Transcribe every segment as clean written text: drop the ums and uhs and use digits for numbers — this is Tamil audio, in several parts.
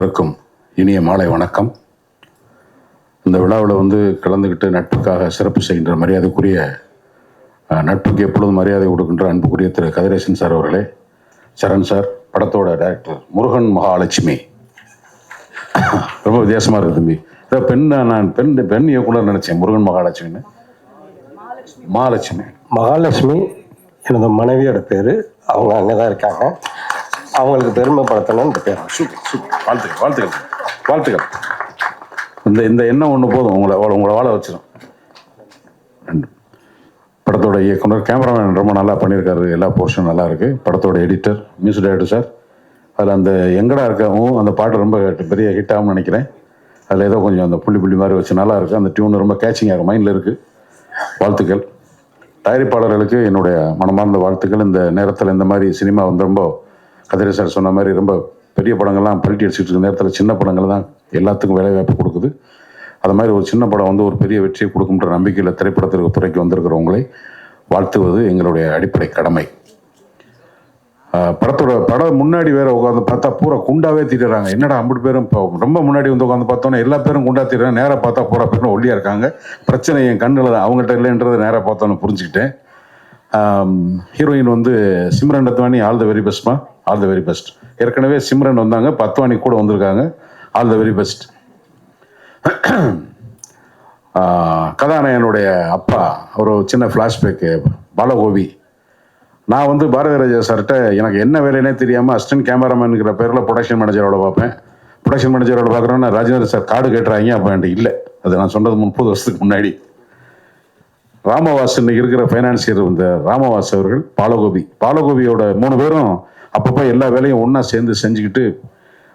இருக்கும் இனிய மாலை வணக்கம். இந்த விழாவில் கலந்துக்கிட்டு நட்புக்காக சிறப்பு செய்கின்ற மரியாதைக்குரிய நட்புக்கு எப்பொழுதும் மரியாதை கொடுக்கின்ற அன்புக்குரிய திரு கதிரேசன் சார் அவர்களே, சரண் சார், படத்தோட டைரக்டர் முருகன் மகாலட்சுமி, ரொம்ப வித்தியாசமாக இருக்குது தம்பி. நான் பெண் இயக்குனர் நினைச்சேன், முருகன் மகாலட்சுமின்னு. மகாலட்சுமி எனது மனைவியோட பேர். அவங்க அங்கே தான் இருக்காங்க. அவங்களுக்கு பெருமைப்படுத்தணும்னு இந்த பேர். வாழ்த்துக்கள் வாழ்த்துக்கள் வாழ்த்துக்கள். இந்த எண்ணம் ஒன்று போதும், உங்களை வாழ வச்சிடும். படத்தோட இயக்குனர், கேமராமேன் ரொம்ப நல்லா பண்ணியிருக்காரு, எல்லா போர்ஷனும் நல்லா இருக்குது. படத்தோட எடிட்டர், மியூசிக் டைரக்டர் சார், அதில் அந்த எங்கடா இருக்கவும் அந்த பாட்டு ரொம்ப பெரிய ஹிட் ஆகும்னு நினைக்கிறேன். அதில் ஏதோ கொஞ்சம் அந்த புள்ளி மாதிரி வச்சு நல்லா இருக்குது. அந்த டியூன் ரொம்ப கேட்சிங்காக இருக்கும், மைண்டில் இருக்குது. வாழ்த்துக்கள். தயாரிப்பாளர்களுக்கு என்னுடைய மனமார்ந்த வாழ்த்துக்கள். இந்த நேரத்தில் இந்த மாதிரி சினிமா ரொம்ப கதிரே சார் சொன்ன மாதிரி ரொம்ப பெரிய படங்கள்லாம் பல்ட்டி அடிச்சுட்டு இருக்க நேரத்தில் சின்ன படங்கள் தான் எல்லாத்துக்கும் வேலைவாய்ப்பு கொடுக்குது. அது மாதிரி ஒரு சின்ன படம் ஒரு பெரிய வெற்றியை கொடுக்குன்ற நம்பிக்கையில் திரைப்படத்திற்கு துறைக்கு வந்திருக்கிறவங்களை வாழ்த்துவது எங்களுடைய அடிப்படை கடமை. படம் முன்னாடி வேற உட்காந்து பார்த்தா பூரா குண்டாவே தீட்டுறாங்க. என்னடா அம்பது பேரும் இப்போ ரொம்ப முன்னாடி உட்காந்து பார்த்தோன்னா எல்லா பேரும் குண்டா தீட்டுறாங்க. நேராக பார்த்தா பூரா பேரும் ஒல்லியாக இருக்காங்க. பிரச்சனை என் கண்ணில் தான், அவங்ககிட்ட இல்லைன்றது நேராக பார்த்தோன்னு புரிஞ்சுக்கிட்டேன். Heroine Simran Ratwani, all the very பெஸ்ட்மா, ஆல் த வெரி பெஸ்ட். ஏற்கனவே சிம்ரன் வந்தாங்க, பத்வானி கூட வந்திருக்காங்க, ஆல் த வெரி பெஸ்ட். கதாநாயகனுடைய அப்பா ஒரு சின்ன ஃப்ளாஷ்பேக்கு, பாலகோபி. நான் பாரதி ராஜா சார்கிட்ட எனக்கு என்ன வேலைன்னே தெரியாமல் அசிஸ்டன்ட் கேமராமேனுங்கிற பேரில் ப்ரொடக்ஷன் மேனேஜரோட பார்ப்பேன். ப்ரொடக்ஷன் மேனேஜரோட பார்க்குறோன்னா ராஜேந்திர சார் கார்டு கேட்டுறாங்க. அப்போ என்கிட்ட இல்லை. அது நான் சொன்னது 30 வருஷத்துக்கு முன்னாடி. ராமவாஸ் இன்னைக்கு இருக்கிற ஃபைனான்சியர் ராமவாஸ் அவர்கள், பாலகோபியோட 3 பேரும் அப்பப்போ எல்லா வேலையும் ஒன்றா சேர்ந்து செஞ்சுக்கிட்டு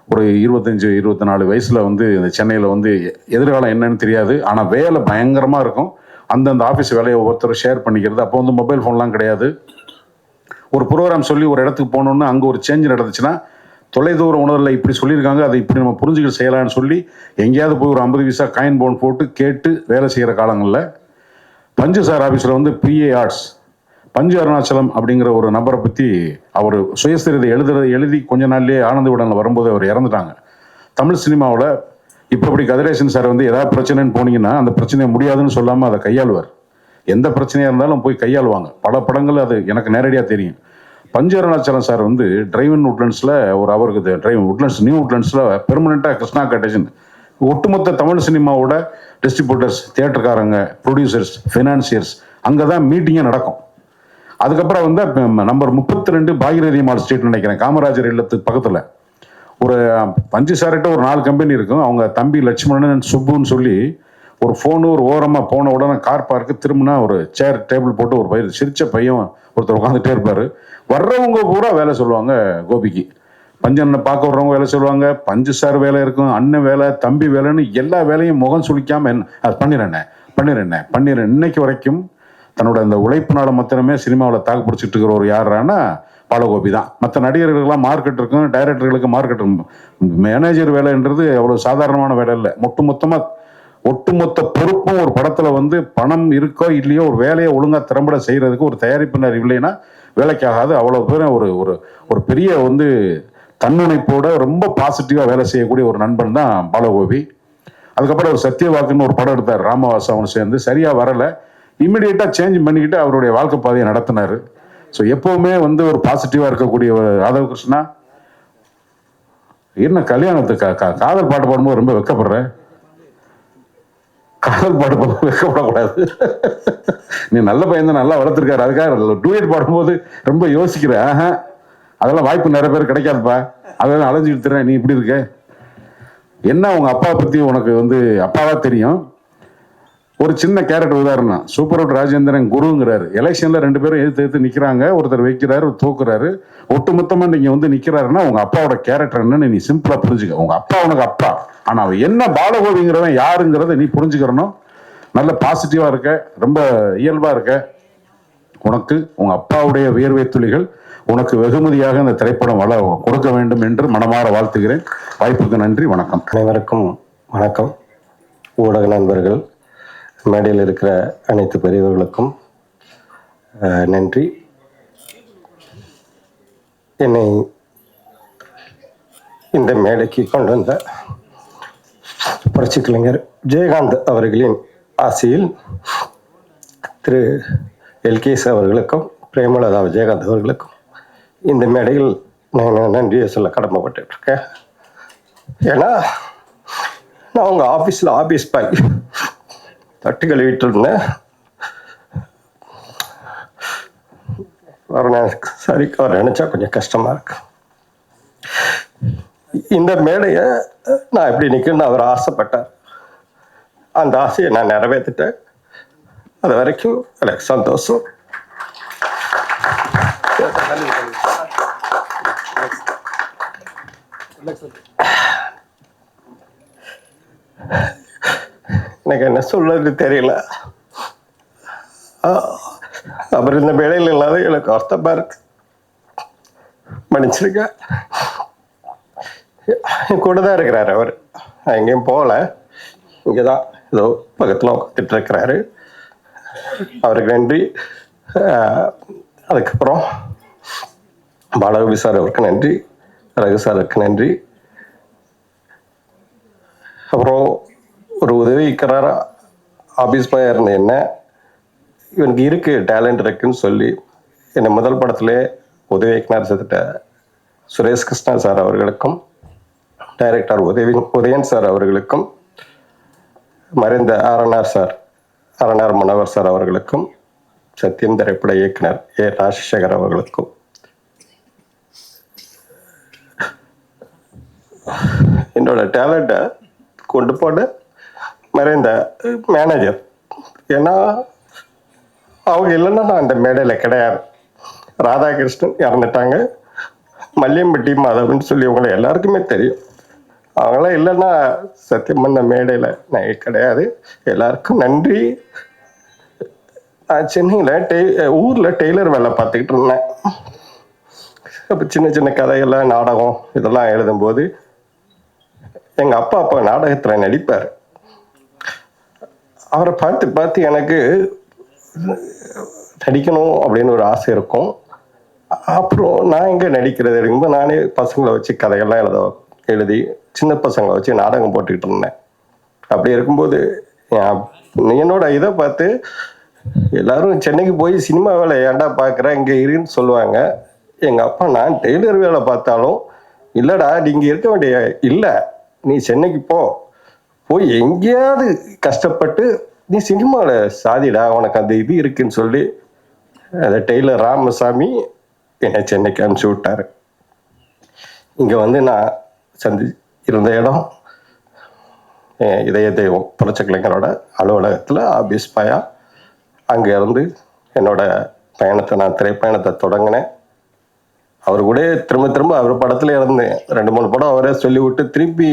ஒரு 25-24 வயசில் இந்த சென்னையில் எதிர்காலம் என்னன்னு தெரியாது. ஆனால் வேலை பயங்கரமாக இருக்கும். அந்தந்த ஆஃபீஸ் வேலையை ஒவ்வொருத்தரும் ஷேர் பண்ணிக்கிறது. அப்போ மொபைல் ஃபோன்லாம் கிடையாது. ஒரு ப்ரோக்ராம் சொல்லி ஒரு இடத்துக்கு போகணுன்னு அங்கே ஒரு சேஞ்ச் நடந்துச்சுன்னா தொலைதூர உணர்வில் இப்படி சொல்லியிருக்காங்க, அதை இப்படி நம்ம புரிஞ்சுக்கிட்டு செய்யலான்னு சொல்லி எங்கேயாவது போய் ஒரு 50 பைசா காயின் போன் போட்டு கேட்டு வேலை செய்கிற காலங்களில் பஞ்சு சார் ஆஃபீஸில் பிஏ ஆர்ட்ஸ் பஞ்சு அருணாச்சலம் அப்படிங்கிற ஒரு நபரை பற்றி அவர் சுயசரிதை எழுதி கொஞ்ச நாள்லேயே ஆனந்த விடனில் வரும்போது அவர் இறந்துட்டாங்க. தமிழ் சினிமாவில் இப்போ இப்படி கதிரேசன் சார் ஏதாவது பிரச்சனைன்னு போனீங்கன்னா அந்த பிரச்சனையை முடியாதுன்னு சொல்லாமல் அதை கையாளுவார். எந்த பிரச்சனையாக இருந்தாலும் போய் கையாளுவாங்க. பல படங்கள் அது எனக்கு நேரடியாக தெரியும். பஞ்சு அருணாச்சலம் சார் டிரைவ்-இன் உட்லண்ட்ஸில் உட்லண்ட்ஸ் நியூ உட்லண்ட்ஸில் பெர்மனெண்ட்டாக கிருஷ்ணா கட்டேஷன் ஒட்டுமொத்த தமிழ் சினிமாவோட டிஸ்ட்ரிபியூட்டர்ஸ், தியேட்டர்காரங்க, ப்ரொடியூசர்ஸ், ஃபினான்சியர்ஸ் அங்கே தான் மீட்டிங்கே நடக்கும். அதுக்கப்புறம் நம்பர் 32 பாகிரதி மால் ஸ்ட்ரீட் நினைக்கிறேன், காமராஜர் இல்லத்துக்கு பக்கத்தில் ஒரு பஞ்சு சார்கிட்ட ஒரு 4 கம்பெனி இருக்கும். அவங்க தம்பி லட்சுமணன், சுப்புன்னு சொல்லி ஒரு ஃபோனு ஒரு ஓரமாக போன உடனே கார் பார்க்கு திரும்பினா ஒரு சேர் டேபிள் போட்டு ஒரு பையன் சிரிச்ச பையன் ஒருத்தர் உட்காந்துட்டே இருப்பார். வர்றவங்க பூரா வேலை சொல்லுவாங்க கோபிக்கு. பஞ்சனை பார்க்க வர்றவங்க வேலை சொல்லுவாங்க, பஞ்சு சார் வேலை இருக்கும், அண்ணன் வேலை, தம்பி வேலைன்னு எல்லா வேலையும் முகம் சுளிக்காமல் அது பண்ணிடுறேன். இன்னைக்கு வரைக்கும் தன்னோட அந்த உழைப்பினால மாத்திரமே சினிமாவில் தாக்கு பிடிச்சிட்டு இருக்கிற ஒரு யாரானா பாலகோபி தான். மற்ற நடிகர்களுக்கெல்லாம் மார்க்கெட் இருக்கும், டைரக்டர்களுக்கு மார்க்கெட் இருக்கும். மேனேஜர் வேலைன்றது அவ்வளோ சாதாரணமான வேலை இல்லை. ஒட்டுமொத்த பொறுப்பும் ஒரு படத்தில் பணம் இருக்கோ இல்லையோ ஒரு வேலையை ஒழுங்காக திறம்பட செய்கிறதுக்கு ஒரு தயாரிப்பினர் இல்லைன்னா வேலைக்காகாது. அவ்வளோ பேரும் ஒரு பெரிய தன்னுணைப்போட ரொம்ப பாசிட்டிவாக வேலை செய்யக்கூடிய ஒரு நண்பன் தான் பாலகோபி. அதுக்கப்புறம் ஒரு சத்தியவாக்குன்னு ஒரு படம் எடுத்தார் ராமவாஸ். அவனு சேர்ந்து சரியாக வரலை, இம்மிடியேட்டாக சேஞ்ச் பண்ணிக்கிட்டு அவருடைய வாழ்க்கை பாதையை நடத்தினார். ஸோ எப்போவுமே ஒரு பாசிட்டிவாக இருக்கக்கூடிய ஒரு ராதவ கிருஷ்ணா. என்ன கல்யாணத்துக்கு காதல் பாட்டு பாடும்போது ரொம்ப வெக்கப்படுறேன். காதல் பாட்டு பாடும்போது வெக்கப்படக்கூடாது. நீ நல்ல பையன் தான், நல்லா வளர்த்துருக்காரு, அதுக்காக டூயட் பாடும்போது ரொம்ப யோசிக்கிற. அதெல்லாம் வாய்ப்பு நிறைய பேர் கிடைக்காதுப்பா, அதெல்லாம் அலைஞ்சிட்டு தரேன். நீ இப்படி இருக்க என்ன? உங்க அப்பா பற்றி உனக்கு அப்பாவா தெரியும். ஒரு சின்ன கேரக்டர் உதாரணம், சூப்பர் அவுட் ராஜேந்திரன் குருங்கிறாரு. எலெக்ஷன்ல 2 பேரும் எதிர்த்து நிக்கிறாங்க, ஒருத்தர் வைக்கிறாரு, தூக்குறாரு. ஒட்டுமொத்தமா நீங்க நிக்கிறாருன்னா உங்க அப்பாவோட கேரக்டர் என்னன்னு நீ சிம்பிளா புரிஞ்சுக்க. உங்க அப்பா உனக்கு அப்பா, ஆனா அவன் என்ன பாலகோபிங்கிறவன் யாருங்கிறத நீ புரிஞ்சுக்கிறணும். நல்ல பாசிட்டிவா இருக்க, ரொம்ப இயல்பா இருக்க. உனக்கு உங்க அப்பாவுடைய வியர்வை துளிகள் உனக்கு வெகுமதியாக இந்த திரைப்படம் கொடுக்க வேண்டும் என்று மனமாற வாழ்த்துகிறேன். வாய்ப்புக்கு நன்றி, வணக்கம். அனைவருக்கும் வணக்கம். ஊடக நண்பர்கள், மேடையில் இருக்கிற அனைத்து பெரியவர்களுக்கும் நன்றி. என்னை இந்த மேடைக்கு கொண்டு வந்த புரட்சி கலைஞர் விஜயகாந்த் அவர்களின் ஆசையில் திரு எல்கேஎஸ் அவர்களுக்கும் பிரேமலதா விஜயகாந்த் அவர்களுக்கும் இந்த மேடையில் நான் நன்றியை சொல்ல கடமைப்பட்டு இருக்கேன். ஏன்னா நான் உங்கள் ஆஃபீஸில் ஆஃபீஸ் பாய் தட்டு கழுவிட்டு இருந்தேன். சரி அவர் நினச்சா கொஞ்சம் கஷ்டமாக இருக்கு. இந்த மேடையை நான் எப்படி நிற்கணும்னு அவர் ஆசைப்பட்டார். அந்த ஆசையை நான் நிறைவேற்றிட்டேன். அது வரைக்கும் எனக்கு சந்தோஷம். எனக்கு என்ன சொல்றது தெரியல. அவர் இந்த மேடையில் இல்லாத எனக்கு அர்த்தமா இருக்கு. மன்னிச்சிருக்க. என் கூட தான் இருக்கிறாரு அவர். எங்கேயும் போகல, இங்கே தான் ஏதோ பக்கத்தில் உட்காந்துட்டு இருக்கிறாரு. அவருக்கு நன்றி. அதுக்கப்புறம் பாலகவி சார் அவருக்கு நன்றி, ரகு சாருக்கு நன்றி. அப்புறம் ஒரு உதவிக்கிறாரா ஆஃபீஸ் பாயாக இருந்த என்ன இவனுக்கு இருக்கு டேலண்ட் இருக்குன்னு சொல்லி என்னை முதல் படத்திலே உதவி இயக்குனர் சேர்த்துட்ட சுரேஷ் கிருஷ்ணா சார் அவர்களுக்கும், டைரக்டர் உதயன் சார் அவர்களுக்கும், மறைந்த ஆர்என்ஆர் மனோகர் சார் அவர்களுக்கும், சத்தியம் திரைப்பட இயக்குனர் ஏ ராஜசேகர் அவர்களுக்கும், என்னோட டேலண்ட்டை கொண்டு போன மறைந்த மேனேஜர். ஏன்னா அவங்க இல்லைன்னா நான் அந்த மேடையில் கிடையாது. ராதாகிருஷ்ணன் இறந்துட்டாங்க, மல்லியம்பட்டி மாதவன் சொல்லி உங்களை எல்லாருக்குமே தெரியும். அவங்களாம் இல்லைன்னா சத்தியம் அந்த மேடையில் நான் கிடையாது. எல்லாருக்கும் நன்றி. நான் சென்னையில் ஊரில் டெய்லர் வேலை பார்த்துக்கிட்டு இருந்தேன். அப்போ சின்ன சின்ன கதைகள்லாம் நாடகம் இதெல்லாம் எழுதும்போது எங்கள் அப்பா நாடகத்தில் நடிப்பார். அவரை பார்த்து எனக்கு நடிக்கணும் அப்படின்னு ஒரு ஆசை இருக்கும். அப்புறம் நான் எங்கே நடிக்கிறது இருக்கும்போது நானே பசங்களை வச்சு கதைகள்லாம் எழுதி சின்ன பசங்களை வச்சு நாடகம் போட்டுக்கிட்டு இருந்தேன். அப்படி இருக்கும்போது என்னோட இதை பார்த்து எல்லாரும் சென்னைக்கு போய் சினிமா வேலை ஏன்டா பார்க்குறேன் இங்கே இருன்னு சொல்லுவாங்க. எங்கள் அப்பா நான் டெய்லர் வேலை பார்த்தாலும் இல்லைடா நீங்கள் இருக்க வேண்டிய இல்லை, நீ சென்னைக்கு போய் எங்கேயாவது கஷ்டப்பட்டு நீ சினிமாவில் சாதிடா, உனக்கு அந்த இது இருக்குன்னு சொல்லி அந்த டெய்லர் ராமசாமி என்னை சென்னைக்கு அனுப்பிச்சி விட்டார். இங்கே வந்து நான் இருந்த இடம் இதய தெய்வம் புரட்சி கலைஞரோட அலுவலகத்தில் ஆபீஸ் பாயா. அங்கே இருந்து என்னோட பயணத்தை நான் திரைப்பயணத்தை தொடங்கினேன். அவர் கூட திரும்ப அவர் படத்துல இருந்தேன். 2-3 படம் அவரே சொல்லி விட்டு திருப்பி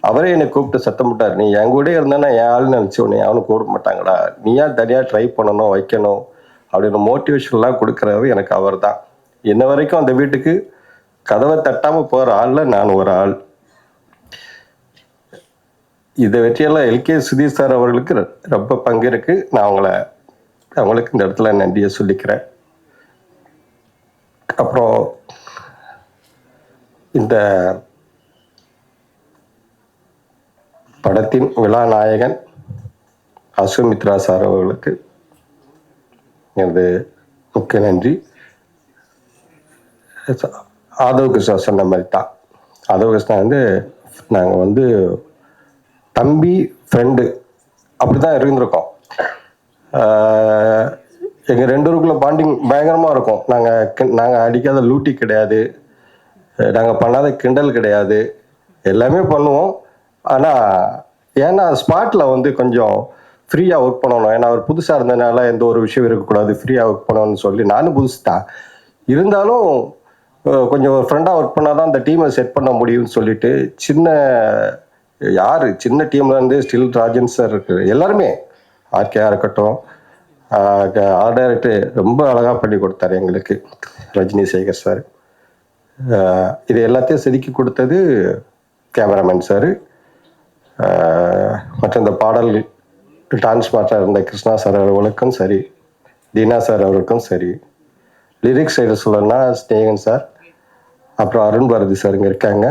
அவரே என்னை கூப்பிட்டு சத்தம் விட்டார், நீ என் கூட இருந்தேன்னா என் ஆள்னு நினச்சி உன்னை யாரும் கூப்பிட மாட்டாங்கடா, நீயா தனியாக ட்ரை பண்ணணும் வைக்கணும் அப்படின்னு மோட்டிவேஷன்லாம் கொடுக்குறது எனக்கு அவர் தான். இன்ன வரைக்கும் அந்த வீட்டுக்கு கதவை தட்டாமல் போகிற ஆளில் நான் ஒரு ஆள். இதை வெற்றியெல்லாம் எல்கே சுதீஷ் சார் அவர்களுக்கு ரொம்ப பங்கு இருக்கு. நான் அவங்களுக்கு இந்த இடத்துல நன்றியை சொல்லிக்கிறேன். அப்புறம் இந்த படத்தின் விழாநாயகன் அசுமித்ரா சார் அவர்களுக்கு எனது முக்கிய நன்றி. ஆதவ் கிருஷ்ணா சொன்ன மாதிரி தான். ஆதவ் கிருஷ்ணா நாங்கள் தம்பி ஃப்ரெண்டு அப்படி தான் இருந்திருக்கோம். எங்கள் 2 பேருக்குள்ள பாண்டிங் பயங்கரமாக இருக்கும். நாங்கள் அடிக்காத லூட்டி கிடையாது, நாங்கள் பண்ணாத கிண்டல் கிடையாது, எல்லாமே பண்ணுவோம். ஆனால் ஏன்னா ஸ்பாட்டில் கொஞ்சம் ஃப்ரீயாக ஒர்க் பண்ணணும். ஏன்னா அவர் புதுசாக இருந்ததுனால எந்த ஒரு விஷயம் இருக்கக்கூடாது, ஃப்ரீயாக ஒர்க் பண்ணணும்னு சொல்லி நானும் புதுசு தான் இருந்தாலும் கொஞ்சம் ஃப்ரெண்டாக ஒர்க் பண்ணால் தான் அந்த டீமை செட் பண்ண முடியும்னு சொல்லிட்டு சின்ன டீம்லேருந்து ஸ்டில் ராஜன் சார் இருக்கு, எல்லாருமே ஆர்கேயாக இருக்கட்டும், ஆர்ட் டைரக்டர் ரொம்ப அழகாக பண்ணி கொடுத்தாரு எங்களுக்கு ரஜினி சேகர் சார். இது எல்லாத்தையும் செதுக்கி கொடுத்தது கேமராமேன் சார். மற்ற இந்த பாடல் டான்ஸ் மாற்ற இருந்த கிருஷ்ணா சார் அவர்களுக்கும் சரி, தீனா சார் அவர்களுக்கும் சரி, லிரிக்ஸ் சைடு சொல்லணும்னா ஸ்நேகன் சார், அப்புறம் அருண் பாரதி சார் இங்கே இருக்காங்க,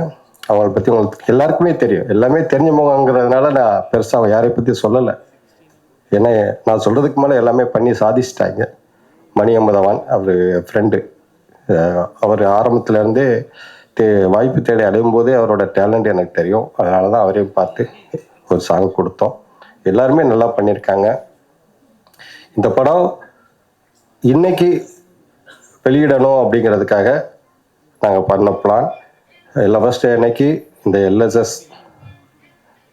அவங்கள பற்றி உங்களுக்கு எல்லாருக்குமே தெரியும், எல்லாமே தெரிஞ்சவங்கிறதுனால நான் பெருசாக யாரை பற்றி சொல்லலை. ஏன்னா நான் சொல்கிறதுக்கு மேலே எல்லாமே பண்ணி சாதிச்சிட்டாங்க. மணி அமுதவான் அவர் ஃப்ரெண்டு, அவர் ஆரம்பத்துலேருந்தே வாய்ப்பு தேடி அடையும் போதே அவரோட டேலண்ட் எனக்கு தெரியும். அதனால தான் அவரையும் பார்த்து ஒரு சாங் கொடுத்தோம். எல்லாருமே நல்லா பண்ணியிருக்காங்க. இந்த படம் இன்னைக்கு வெளியிடணும் அப்படிங்கிறதுக்காக நாங்கள் பண்ண பிளான். லவர்ஸ் டே அன்னைக்கு இந்த எல்எஸ்எஸ்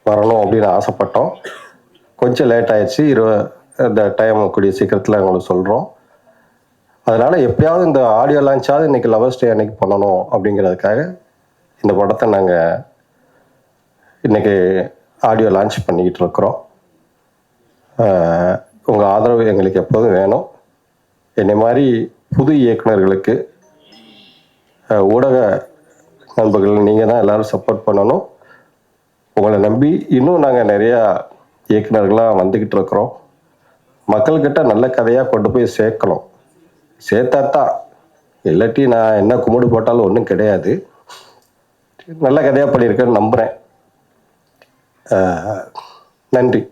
வரணும் அப்படின்னு ஆசைப்பட்டோம். கொஞ்சம் லேட் ஆயிடுச்சு. இந்த டைம் கூடிய சீக்கிரத்தில் உங்களுக்கு சொல்கிறோம். அதனால் எப்பயாவது இந்த ஆடியோ லான்ச்சாவது இன்றைக்கி லவர்ஸ் டே அன்னைக்கு பண்ணணும் அப்படிங்கிறதுக்காக இந்த படத்தை நாங்கள் இன்றைக்கி ஆடியோ லான்ச் பண்ணிக்கிட்டு இருக்கிறோம். உங்கள் ஆதரவு எங்களுக்கு எப்போதும் வேணும். என்னை மாதிரி புது இயக்குநர்களுக்கு ஊடக நண்பர்கள் நீங்கள் தான் எல்லோரும் சப்போர்ட் பண்ணணும். உங்களை நம்பி இன்னும் நாங்கள் நிறையா இயக்குநர்களாக வந்துக்கிட்டு இருக்கிறோம். மக்கள்கிட்ட நல்ல கதையாக கொண்டு போய் சேர்க்கணும். சேர்த்தாத்தான், இல்லாட்டி நான் என்ன கும்பிடு போட்டாலும் ஒன்றும் கிடையாது. நல்ல கதையாக பண்ணியிருக்கேன்னு நம்புகிறேன். நன்றி.